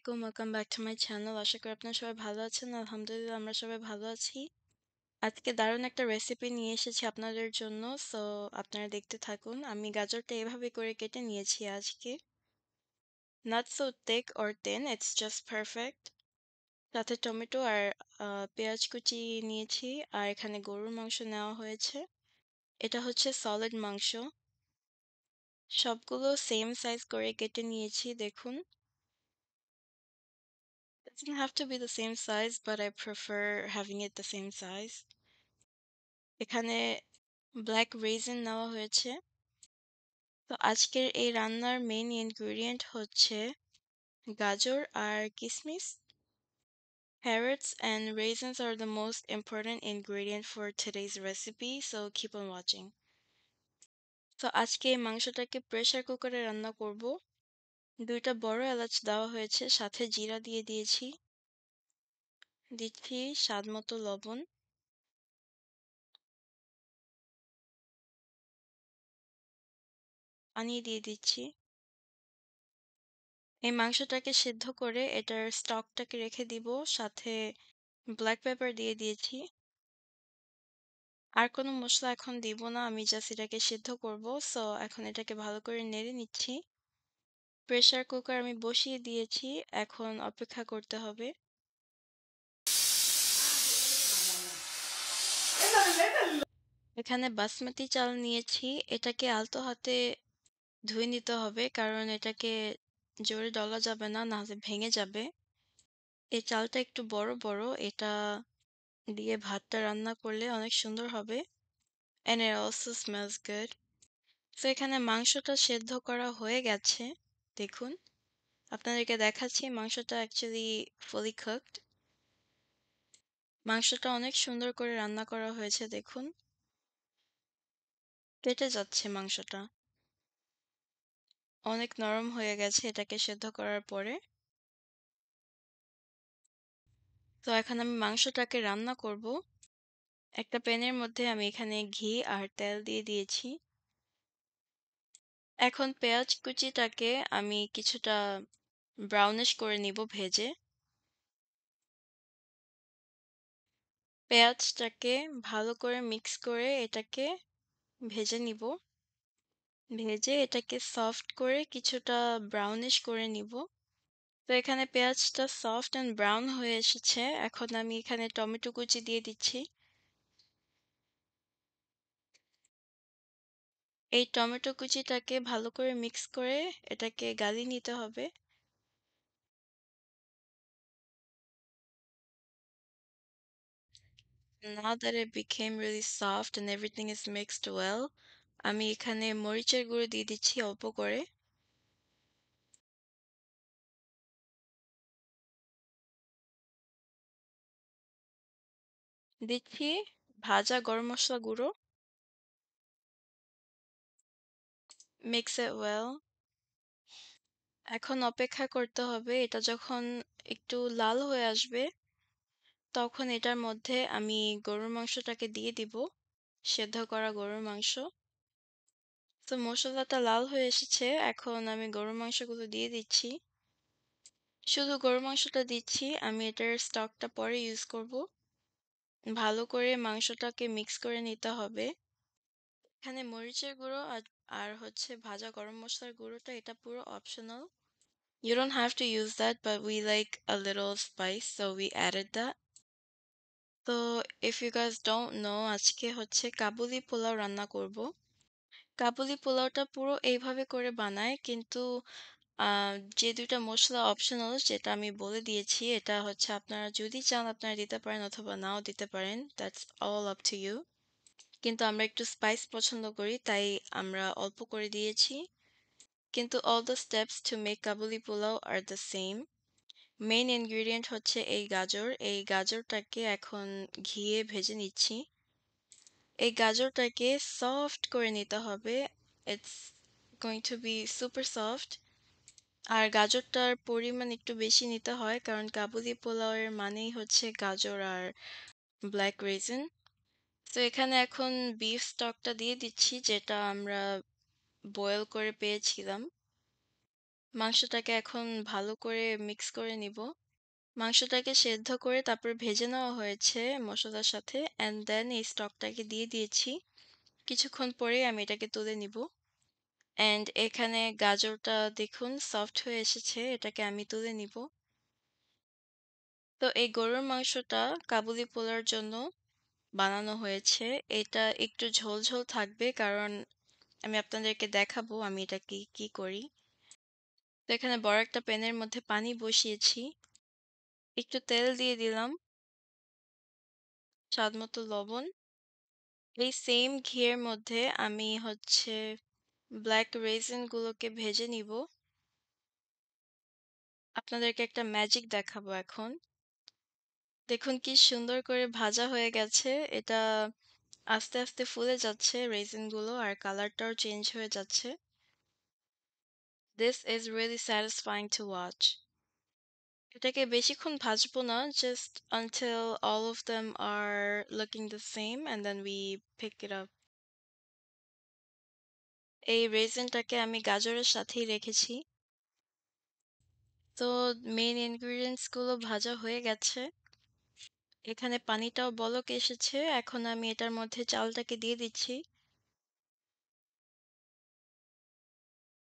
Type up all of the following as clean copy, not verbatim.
আলাইকুম। Welcome back to my channel. আশা করি আপনারা সবাই ভালো আছেন। আলহামদুলিল্লাহ আমরা সবাই ভালো আছি। আজকে দারুণ একটা রেসিপি নিয়ে এসেছি আপনাদের জন্য। সো আপনারা দেখতে থাকুন। আমি গাজরটা এভাবে করে কেটে নিয়েছি আজকে। Not so thick or thin, it's just perfect. সাথে টমেটো আর পেঁয়াজ কুচি নিয়েছি আর এখানে গরুর মাংস নেওয়া হয়েছে। এটা হচ্ছে সলিড মাংস। সবগুলো সেম সাইজ করে কেটে নিয়েছি দেখুন। Doesn't have to be the same size, but I prefer having it the same size. এখানে ব্ল্যাক রেজিন নেওয়া হয়েছে। তো আজকের এই রান্নার মেইন ইনগ্রেডিয়েন্ট হচ্ছে গাজর আর কিশমিশ। Carrots and raisins are the most important ingredient for today's recipe, so keep on watching. তো আজকে এই মাংসটাকে প্রেসার কুকারে রান্না করব। 2টা বড় এলাচ দেওয়া হয়েছে, সাথে জিরা দিয়ে দিয়েছি। দিচ্ছি স্বাদ মতো লবণ। পানি দিয়ে দিচ্ছি। এই মাংসটাকে সিদ্ধ করে এটার স্টকটাকে রেখে দিব, সাথে ব্ল্যাক পেপার দিয়ে দিয়েছি। আর কোনো মসলা এখন দিব না, আমি জাস্ট এটাকে সিদ্ধ করব। সো এখন এটাকে ভালো করে নেড়ে নিচ্ছি। প্রেসার কুকার আমি বসিয়ে দিয়েছি, এখন অপেক্ষা করতে হবে। এখানে বাসমতি চাল নিয়েছি, এটাকে আলতো হাতে ধুয়ে নিতে হবে, কারণ এটাকে জোরে ডলা যাবে না, নাহলে ভেঙে যাবে। এই চালটা একটু বড় বড়, এটা দিয়ে ভাতটা রান্না করলে অনেক সুন্দর হবে। And it also smells good. তো এখানে মাংসটা সেদ্ধ করা হয়ে গেছে। দেখুন, আপনাদেরকে দেখাচ্ছি মাংসটা অ্যাকচুয়ালি fully cooked. মাংসটা অনেক সুন্দর করে রান্না করা হয়েছে দেখুন। কেটে যাচ্ছে মাংসটা। অনেক নরম হয়ে গেছে এটাকে সেদ্ধ করার পরে। তো এখন আমি মাংসটাকে রান্না করব। একটা প্যানের মধ্যে আমি এখানে ঘি আর তেল দিয়ে দিয়েছি। এখন পেঁয়াজ কুচিটাকে আমি কিছুটা ব্রাউনিশ করে নিব ভেজে। পেঁয়াজটাকে ভালো করে মিক্স করে এটাকে ভেজে নিব। ভেজে এটাকে সফট করে কিছুটা ব্রাউনিশ করে নিব। তো এখানে পেঁয়াজটা সফট অ্যান্ড ব্রাউন হয়ে এসেছে। এখন আমি এখানে টমেটো কুচি দিয়ে দিচ্ছি। এই টমেটো কুচিটাকে ভালো করে মিক্স করে এটাকে গালিয়ে নিতে হবে। Now that it became really soft and everything is mixed well, আমি এখানে মরিচের গুঁড়ো দিয়ে দিচ্ছি অল্প করে। দিচ্ছি ভাজা গরম মশলা গুঁড়ো। Mix it well. এখন অপেক্ষা করতে হবে, এটা যখন একটু লাল হয়ে আসবে তখন এটার মধ্যে আমি গরুর মাংসটাকে দিয়ে দিব, সেদ্ধ করা গরুর মাংস। তো মশলাটা লাল হয়ে এসেছে, এখন আমি গরুর মাংসগুলো দিয়ে দিচ্ছি। শুধু গরুর মাংসটা দিচ্ছি, আমি এটার স্টকটা পরে ইউজ করব। ভালো করে মাংসটাকে মিক্স করে নিতে হবে। এখানে মরিচের গুঁড়ো আর হচ্ছে ভাজা গরম মশলার গুঁড়োটা এটা পুরো optional. You don't have to use that, but we like a little spice, so we added that. তো if you guys don't know, আজকে হচ্ছে কাবুলি পোলাও রান্না করব। কাবুলি পোলাওটা পুরো এইভাবে করে বানায়, কিন্তু যে 2টা মসলা অপশনাল যেটা আমি বলে দিয়েছি, এটা হচ্ছে আপনারা যদি চান আপনারা দিতে পারেন অথবা নাও দিতে পারেন। That's all up to you. কিন্তু আমরা একটু স্পাইস পছন্দ করি, তাই আমরা অল্প করে দিয়েছি। কিন্তু all the steps to make কাবুলি pulao are the same. Main ingredient হচ্ছে এই গাজর। এই গাজরটাকে এখন ঘিয়ে ভেজে নিচ্ছি। এই গাজরটাকে সফট করে নিতে হবে। It's going to be super soft. আর গাজরটার পরিমাণ একটু বেশি নিতে হয়, কারণ কাবুলি পোলাওয়ের মানেই হচ্ছে গাজর আর ব্ল্যাক রেজিন। তো এখানে এখন বিফ স্টকটা দিয়ে দিচ্ছি, যেটা আমরা বয়েল করে পেয়েছিলাম। মাংসটাকে এখন ভালো করে মিক্স করে নিব। মাংসটাকে সেদ্ধ করে তারপর ভেজে নেওয়া হয়েছে মসলার সাথে অ্যান্ড দেন এই স্টকটাকে দিয়ে দিয়েছি। কিছুক্ষণ পরেই আমি এটাকে তুলে নিব। অ্যান্ড এখানে গাজরটা দেখুন সফট হয়ে এসেছে, এটাকে আমি তুলে নিব। তো এই গরুর মাংসটা কাবুলি পোলাওর জন্য বানানো হয়েছে। এটা একটু ঝোল ঝোল থাকবে কারণ আমি আপনাদেরকে দেখাবো আমি এটা কি করি। তো এখানে বড় একটা প্যানের মধ্যে পানি বসিয়েছি, একটু তেল দিয়ে দিলাম, স্বাদ মতো লবণ। এই সেম ঘিয়ের মধ্যে আমি ব্ল্যাক রেজিন গুলোকে ভেজে নিব। আপনাদেরকে একটা ম্যাজিক দেখাবো এখন। দেখুন কি সুন্দর করে ভাজা হয়ে গেছে। এটা আস্তে আস্তে ফুলে যাচ্ছে রেজিন গুলো আর কালারটাও চেঞ্জ হয়ে যাচ্ছে। This is really satisfying to watch. এটাকে বেশিক্ষণ ভাজবো না, just until all of them are looking the same and then we pick it up. এই রেজিনটাকে আমি গাজরের সাথেই রেখেছি। তো মেইন ইনগ্রিডিয়েন্টস গুলো ভাজা হয়ে গেছে। এখানে পানিটাও বলক এসেছে। এখন আমি এটার মধ্যে চালটাকে দিয়ে দিচ্ছি।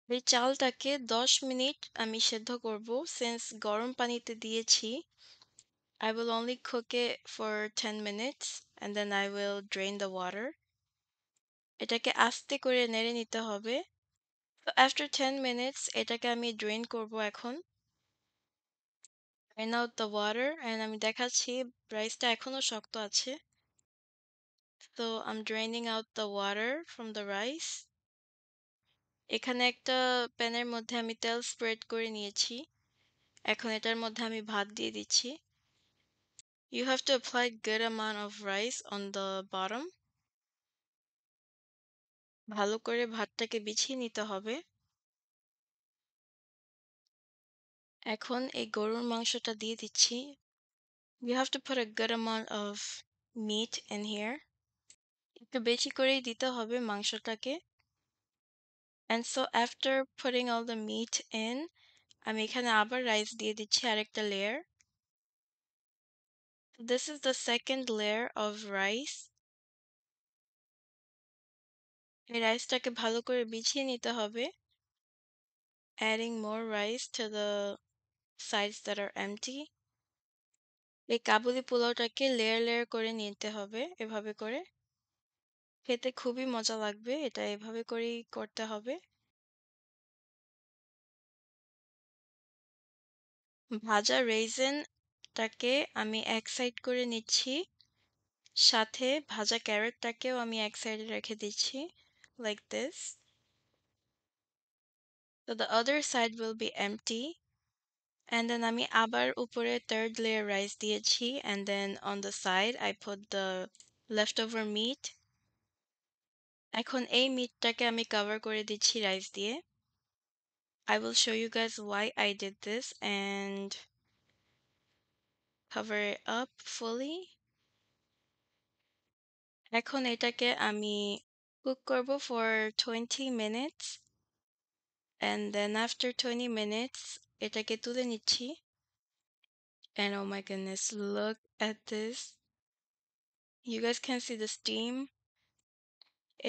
এই চালটাকে 10 মিনিট আমি সেদ্ধ করব। সিন্স গরম পানিতে দিয়েছি, I will only cook it for 10 minutes and then I will drain the water. এটাকে আস্তে করে নেড়ে নিতে হবে। তো after 10 minutes এটাকে আমি ড্রেন করব এখন। Drain out the water and আমি দেখাচ্ছি রাইসটা এখনো শক্ত আছে। So I'm draining out the water from the rice. এখানে একটা প্যানের মধ্যে আমি তেল স্প্রেড করে নিয়েছি। এখন এটার মধ্যে আমি ভাত দিয়ে দিচ্ছি। You have to apply good amount of rice on the bottom. ভালো করে ভাতটাকে বিছিয়ে নিতে হবে। এখন এই গরুর মাংসটা দিয়ে দিচ্ছি। You have to put a good amount of meat in here. একটু বেশি করেই দিতে হবে মাংসটাকে। And so after putting all the meat in, আমি এখানে আবার রাইস দিয়ে দিচ্ছি আরেকটা layer. This is the second layer of rice. এই রাইসটাকে ভালো করে বিছিয়ে নিতে হবে। Adding more rice to the sides that are empty. এই কাবুলি পোলাওটাকে লেয়ার লেয়ার করে নিতে হবে এভাবে করে। খেতে খুবই মজা লাগবে, এটা এভাবে করেই করতে হবে। ভাজা রেইজিনটাকে আমি এক সাইড করে নিচ্ছি, সাথে ভাজা ক্যারটটাকেও আমি এক সাইডে রেখে দিচ্ছি, like this. So the other side will be empty. And then আমি আবার উপরে third layer rice দিয়েছি and then on the side I put the leftover meat. এখন এই মিটটাকে আমি কভার করে দিচ্ছি রাইস দিয়ে। I will show you guys why I did this and cover it up fully. এখন এটাকে আমি কুক করব for 20 minutes and then after 20 minutes এটাকে তুলে নিচ্ছি and oh my goodness, look at this. You guys can see the steam.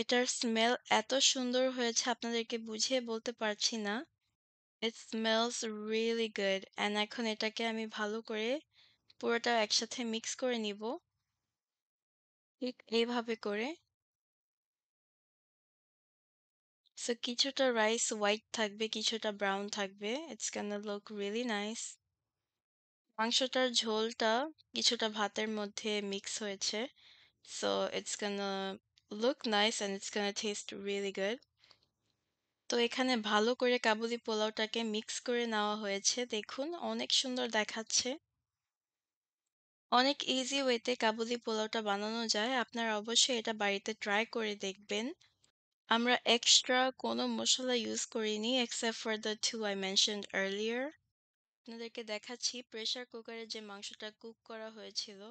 এটার smell এত সুন্দর হয়েছে আপনাদেরকে বুঝিয়ে বলতে পারছি না। It smells really good and এখন এটাকে আমি ভালো করে পুরোটা একসাথে মিক্স করে নিব ঠিক এইভাবে করে। সো কিছুটা রাইস হোয়াইট থাকবে, কিছুটা ব্রাউন থাকবে। It's gonna look really nice. মাংসটার ঝোলটা কিছুটা ভাতের মধ্যে মিক্স হয়েছে। So it's gonna look nice and it's gonna taste really good. তো এখানে ভালো করে কাবুলি পোলাওটাকে মিক্স করে নেওয়া হয়েছে। দেখুন অনেক সুন্দর দেখাচ্ছে। অনেক ইজি ওয়েতে কাবুলি পোলাওটা বানানো যায়। আপনারা অবশ্যই এটা বাড়িতে ট্রাই করে দেখবেন। আমরা এক্সট্রা কোনো মসলা ইউজ করিনি except for the two I mentioned earlier. আপনাদেরকে দেখাচ্ছি প্রেসার কুকারে যে মাংসটা কুক করা হয়েছিল,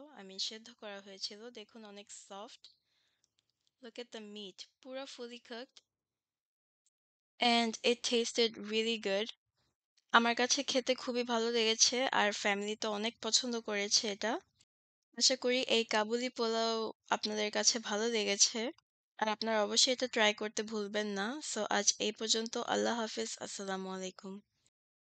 সেদ্ধ করা হয়েছিল। দেখুন অনেক soft. Look at the meat, পুরা fully cooked and it tasted really good. আমার কাছে খেতে খুবই ভালো লেগেছে আর ফ্যামিলি তো অনেক পছন্দ করেছে এটা। আশা করি এই কাবুলি পোলাও আপনাদের কাছে ভালো লেগেছে। আর আপনারা অবশ্যই এটা ট্রাই করতে ভুলবেন না। সো আজ এই পর্যন্ত। আল্লাহ হাফিজ। আসসালামু আলাইকুম।